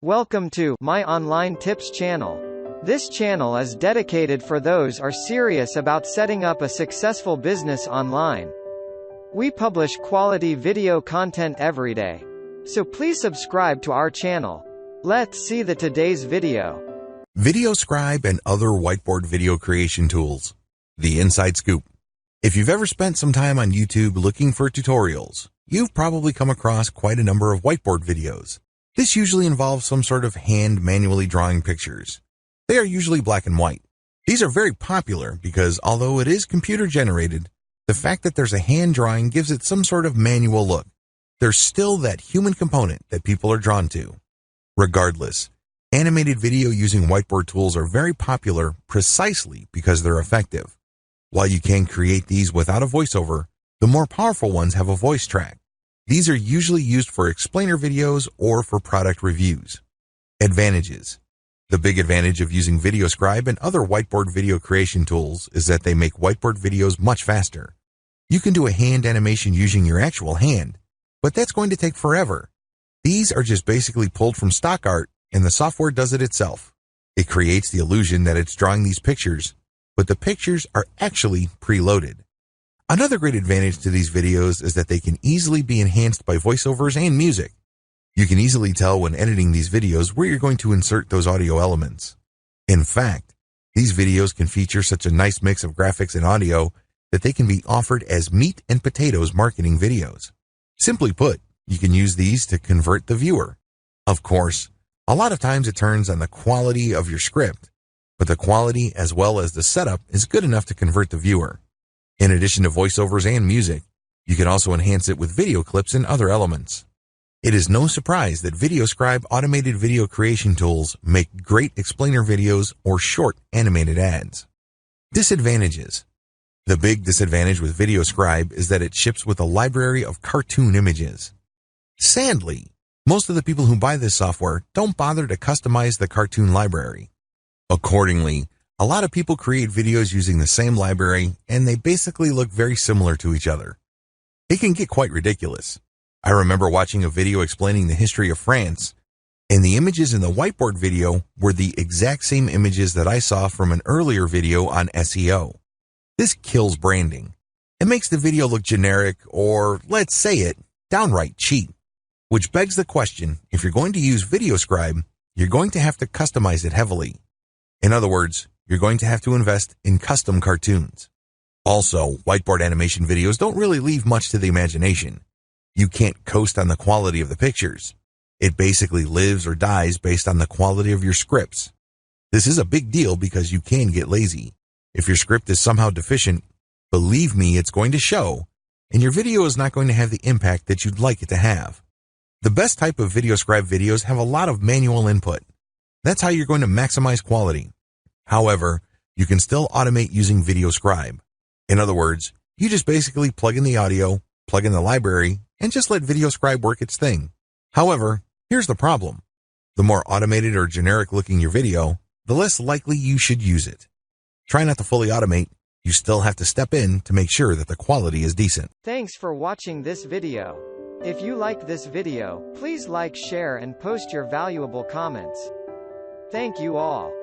Welcome to My Online Tips channel. This channel is dedicated for those are serious about setting up a successful business online. We publish quality video content every day. So please subscribe to our channel. Let's see today's video. VideoScribe and other whiteboard video creation tools. The inside scoop. If you've ever spent some time on YouTube looking for tutorials, you've probably come across quite a number of whiteboard videos. This usually involves some sort of hand manually drawing pictures. They are usually black and white. These are very popular because although it is computer generated, the fact that there's a hand drawing gives it some sort of manual look. There's still that human component that people are drawn to. Regardless, animated video using whiteboard tools are very popular precisely because they're effective. While you can create these without a voiceover, the more powerful ones have a voice track. These are usually used for explainer videos or for product reviews. Advantages. The big advantage of using VideoScribe and other whiteboard video creation tools is that they make whiteboard videos much faster. You can do a hand animation using your actual hand, but that's going to take forever. These are just basically pulled from stock art, and the software does it itself. It creates the illusion that it's drawing these pictures, but the pictures are actually preloaded. Another great advantage to these videos is that they can easily be enhanced by voiceovers and music. You can easily tell when editing these videos where you're going to insert those audio elements. In fact, these videos can feature such a nice mix of graphics and audio that they can be offered as meat and potatoes marketing videos. Simply put, you can use these to convert the viewer. Of course, a lot of times it turns on the quality of your script, but the quality as well as the setup is good enough to convert the viewer. In addition to voiceovers and music, you can also enhance it with video clips and other elements. It is no surprise that VideoScribe automated video creation tools make great explainer videos or short animated ads. Disadvantages. The big disadvantage with VideoScribe is that it ships with a library of cartoon images. Sadly, most of the people who buy this software don't bother to customize the cartoon library. Accordingly, a lot of people create videos using the same library, and they basically look very similar to each other. It can get quite ridiculous. I remember watching a video explaining the history of France, and the images in the whiteboard video were the exact same images that I saw from an earlier video on SEO. This kills branding. It makes the video look generic or, let's say it, downright cheap. Which begs the question, if you're going to use VideoScribe, you're going to have to customize it heavily. In other words, you're going to have to invest in custom cartoons. Also, whiteboard animation videos don't really leave much to the imagination. You can't coast on the quality of the pictures. It basically lives or dies based on the quality of your scripts. This is a big deal because you can get lazy. If your script is somehow deficient, believe me, it's going to show, and your video is not going to have the impact that you'd like it to have. The best type of VideoScribe videos have a lot of manual input. That's how you're going to maximize quality. However, you can still automate using VideoScribe. In other words, you just basically plug in the audio, plug in the library, and just let VideoScribe work its thing. However, here's the problem. The more automated or generic looking your video, the less likely you should use it. Try not to fully automate. You still have to step in to make sure that the quality is decent. Thanks for watching this video. If you liked this video, please like, share, and post your valuable comments. Thank you all.